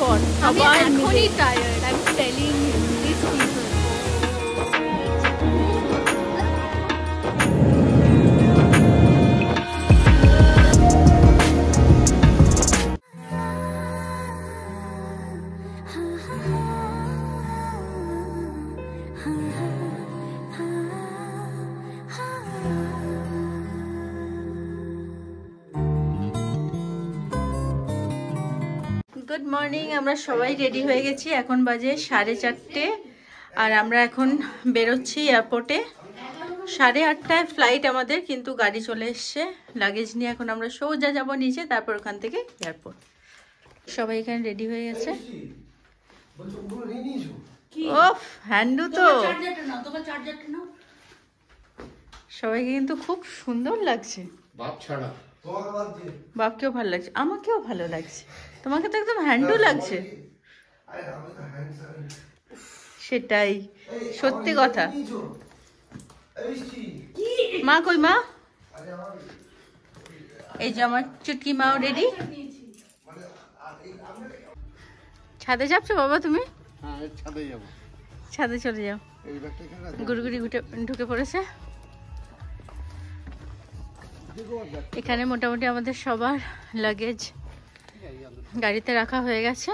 পর সবাই এখনই tired, I am telling you this people. Good morning, আমরা সবাই রেডি হয়ে গেছি। এখন বাজে 4:30 আর আমরা এখন বেরোচ্ছি এয়ারপোর্টে। 8:30টায় ফ্লাইট আমাদের, কিন্তু গাড়ি চলে এসছে লাগেজ নিয়ে। এখন আমরা সোজা যাব নিচে, তারপর ওখান থেকে এয়ারপোর্ট। সবাই এখানে রেডি হয়ে গেছে। ওফ, হ্যান্ডু তো সবাইকে কিন্তু খুব সুন্দর লাগছে। বাপকেও ভালো লাগছে, আমাকেও ভালো লাগছে, তোমাকে তো একদম হ্যান্ডু লাগছে। সেটাই সত্যি কথা। মা কই মা? এই যে আমার চুটকি মাও রেডি। ছাদে যাচ্ছো বাবা তুমি? ছাদে চলে যাও। গুড়গুড়ি ঢুকে পড়েছে এখানে। মোটামুটি আমাদের সবার লাগেজ গাড়িতে রাখা হয়ে গেছে।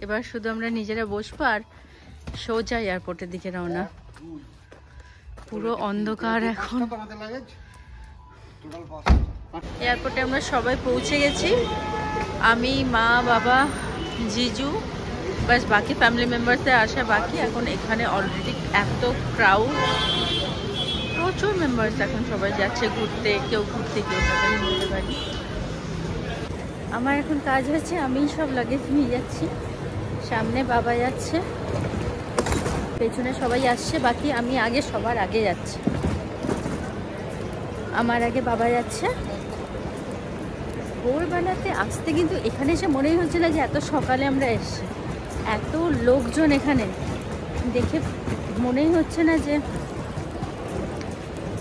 এবার শুধু আমরা নিজেরা বসবো আর সোজা এয়ারপোর্টের দিকে রওনা। পুরো অন্ধকার এখন। এয়ারপোর্টে আমরা সবাই পৌঁছে গেছি, আমি, মা, বাবা, জিজু, বাস বাকি ফ্যামিলি মেম্বারসদের আসা বাকি। এখন এখানে অলরেডি এত ক্রাউড, প্রচুর মেম্বার্স। এখন সবাই যাচ্ছে ঘুরতে, কেউ ঘুরতে, কেউ তাদের নিতে পারি। আমার এখন কাজ হয়েছে, আমি সব লাগেজ নিয়ে যাচ্ছি। সামনে বাবা যাচ্ছে, পেছনে সবাই আসছে বাকি। আমি আগে, সবার আগে যাচ্ছি। আমার আগে বাবা যাচ্ছে। ভোরবেলাতে আসতে কিন্তু এখানে এসে মনেই হচ্ছে না যে এত সকালে আমরা এসছি। এত লোকজন এখানে দেখে মনেই হচ্ছে না যে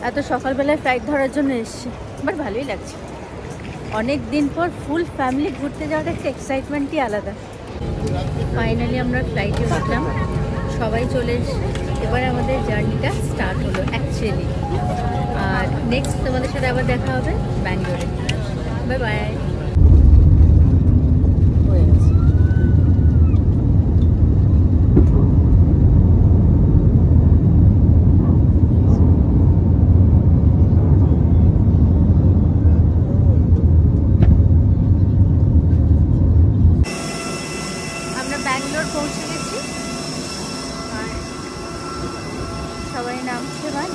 এত সকালবেলায় ফ্লাইট ধরার জন্য এসছি। বাট ভালোই লাগছে, অনেক দিন পর ফুল ফ্যামিলি ঘুরতে যাওয়ার একটা এক্সাইটমেন্টই আলাদা। ফাইনালি আমরা ফ্লাইটে উঠলাম, সবাই চলে এসছে। এবার আমাদের জার্নিটা স্টার্ট হলো অ্যাকচুয়ালি। আর নেক্সট তোমাদের সাথে আবার দেখা হবে ব্যাঙ্গালোরে। Bye bye. ব্যাঙ্গালোর পৌঁছে গেছি আর সবাই নামছে। ভাই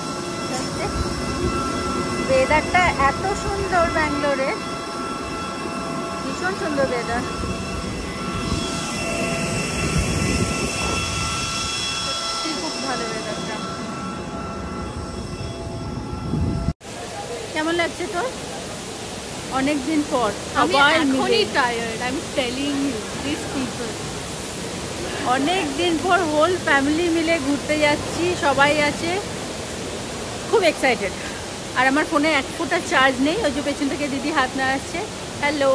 ওয়েদারটা এত সুন্দর, ব্যাঙ্গালোরে ভীষণ সুন্দর ওয়েদার। সত্যি খুব ভালো ওয়েদারটা। কেমন লাগছে তোর? অনেক দিন পর সবাই এখনই tired, I am telling you this people. অনেক দিন পর হোল ফ্যামিলি মিলে ঘুরতে যাচ্ছি, সবাই আছে, খুব এক্সাইটেড। আর আমার ফোনে 1 ফোঁটা চার্জ নেই, ওই যে পেছন থেকে দিদি হাত নাড়াচ্ছে, হ্যালো।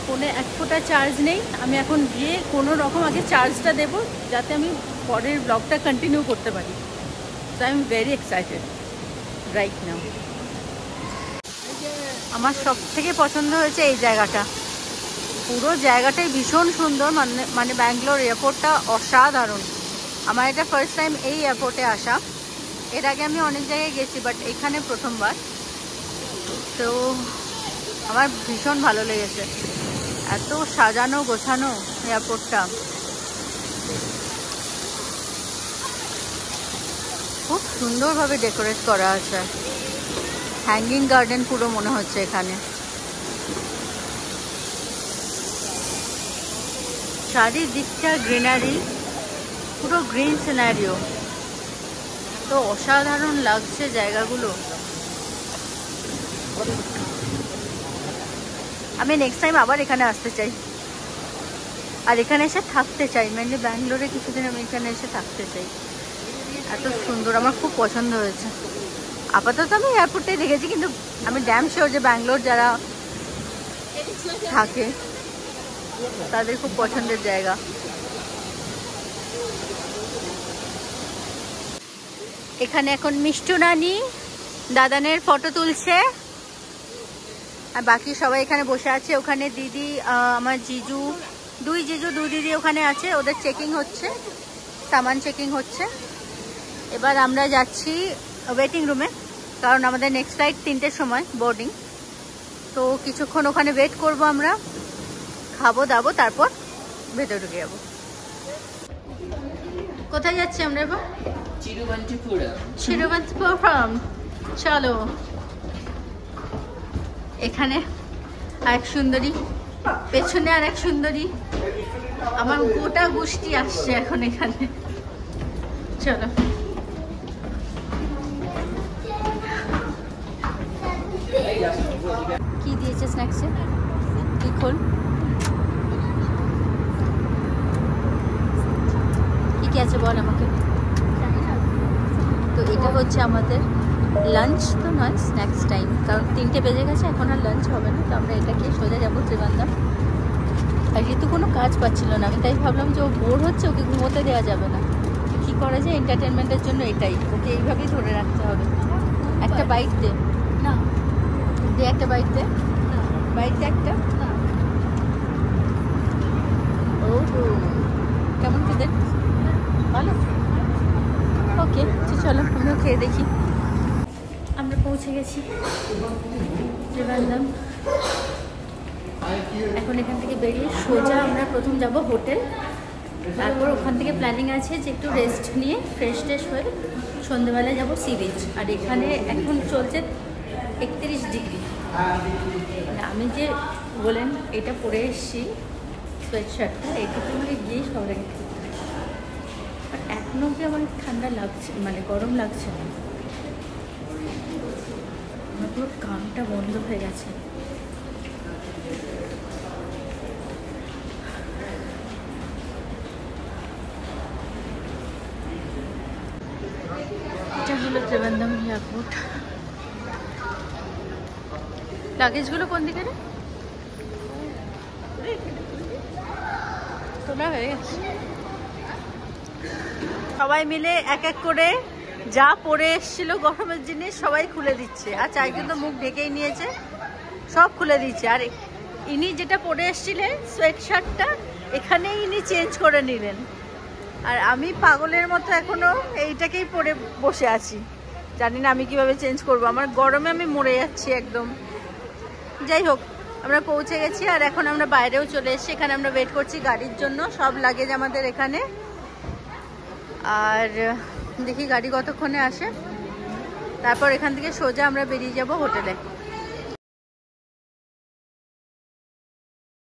ফোনে 1 ফোঁটা চার্জ নেই। আমি এখন গিয়ে কোনো রকম আগে চার্জটা দেবো, যাতে আমি পরের ব্লগটা কন্টিনিউ করতে পারি। So I am very excited right now. আমার সব থেকে পছন্দ হয়েছে এই জায়গাটা। পুরো জায়গাটাই ভীষণ সুন্দর, মানে ব্যাঙ্গালোর এয়ারপোর্টটা অসাধারণ। আমার এটা ফার্স্ট টাইম এই এয়ারপোর্টে আসা। এর আগে আমি অনেক জায়গায় গেছি, বাট এখানে প্রথমবার। তো আমার ভীষণ ভালো লেগেছে, এত সাজানো গোছানো এয়ারপোর্টটা। খুব সুন্দরভাবে ডেকোরেট করা আছে, হ্যাঙ্গিং গার্ডেন পুরো মনে হচ্ছে এখানে। চারিদিকটা গ্রিনারি, পুরো গ্রিন সিনারিও। তো অসাধারণ লাগছে জায়গাগুলো। আমি নেক্সট টাইম আবার এখানে আসতে চাই, আর এখানে এসে থাকতে চাই। মেনলি ব্যাঙ্গালোরে কিছুদিন আমি এখানে এসে থাকতে চাই। এত সুন্দর, আমার খুব পছন্দ হয়েছে। আপাতত আমি এয়ারপোর্টটাই দেখেছি, কিন্তু আমি ড্যাম শিওর যে ব্যাঙ্গালোর যারা থাকে তাদের খুব পছন্দের জায়গা। এখানে এখন মিষ্টু নানি দাদানের ফটো তুলছে আর বাকি সবাই এখানে বসে আছে। ওখানে দিদি, আমার জিজু, দুই দিদি ওখানে আছে, ওদের চেকিং হচ্ছে, সামান চেকিং হচ্ছে। এবার আমরা যাচ্ছি ওয়েটিং রুমে, কারণ আমাদের নেক্সট ফ্লাইট 3টের সময় বোর্ডিং। তো কিছুক্ষণ ওখানে ওয়েট করব, আমরা খাবো দাবো, তারপর ভেতরে ঢুকে যাবো। কোথায় যাচ্ছি আমরা এবার? তিরুবনন্তপুরম। চলো, এখানে আরেক সুন্দরী, পেছনে আর এক সুন্দরী, আমার গোটা গোষ্ঠী আসছে এখন এখানে। চলো, কি দিয়েছে স্ন্যাক্সে? কি খোল, কি আছে বল আমাকে। তো এটা হচ্ছে আমাদের লাঞ্চ, তো নয় স্ন্যাক্স টাইম, কারণ 3টে বেজে গেছে, এখন আর লাঞ্চ হবে না। তো আমরা এটা খেয়ে সোজা যাবো ত্রিবান্ধম। আর ঋতু কোনো কাজ পাচ্ছিল না, আমি তাই ভাবলাম যে ও বোর হচ্ছে, ওকে ঘুমোতে দেওয়া যাবে না। কি করা যায় এন্টারটেনমেন্টের জন্য, এটাই ওকে এইভাবেই ধরে রাখতে হবে। একটা বাইট দে না, দে একটা বাইট দে, বাইট দে একটা। ও কেমন খেতে? ভালো, ওকে চলো আমিও খেয়ে দেখি। আমরা পৌঁছে গেছি ত্রিবান্ধম। এখন এখান থেকে বেরিয়ে সোজা আমরা প্রথম যাব হোটেল, তারপর ওখান থেকে প্ল্যানিং আছে যে একটু রেস্ট নিয়ে ফ্রেশ ট্রেশ হয়ে সন্ধ্যেবেলায় যাব সি বিচ। আর এখানে এখন চলছে 31 ডিগ্রি। আমি যে বলেন এটা পরে এসেছি সোয়েট শার্টটা, এটাতে মানে গিয়েই সব রেখে, বাট এখনও কি আমার ঠান্ডা লাগছে, মানে গরম লাগছে না, আমার পুরো কানটা বন্ধ হয়ে গেছে। এটা হলো ত্রিবান্ধম এয়ারপোর্ট। লাগেজগুলো কোন দিকে রে? তোলা হয়ে গেছে। সবাই মিলে এক এক করে যা পরে এসেছিল গরমের জিনিস সবাই খুলে দিচ্ছে। আচ্ছা, একজন তো মুখ ঢেকেই নিয়েছে, সব খুলে দিচ্ছে। আর ইনি যেটা পরে এসেছিলেন সোয়েট শার্টটা, এখানেই ইনি চেঞ্জ করে নিলেন। আর আমি পাগলের মতো এখনো এইটাকেই পরে বসে আছি, জানি না আমি কিভাবে চেঞ্জ করব, আমার গরমে আমি মরে যাচ্ছি একদম। যাই হোক, আমরা পৌঁছে গেছি আর এখন আমরা বাইরেও চলে এসেছি। এখানে আমরা ওয়েট করছি গাড়ির জন্য, সব লাগেজ আমাদের এখানে। আর দেখি গাড়ি কতক্ষণে আসে, তারপর এখান থেকে সোজা আমরা বেরিয়ে যাব হোটেলে।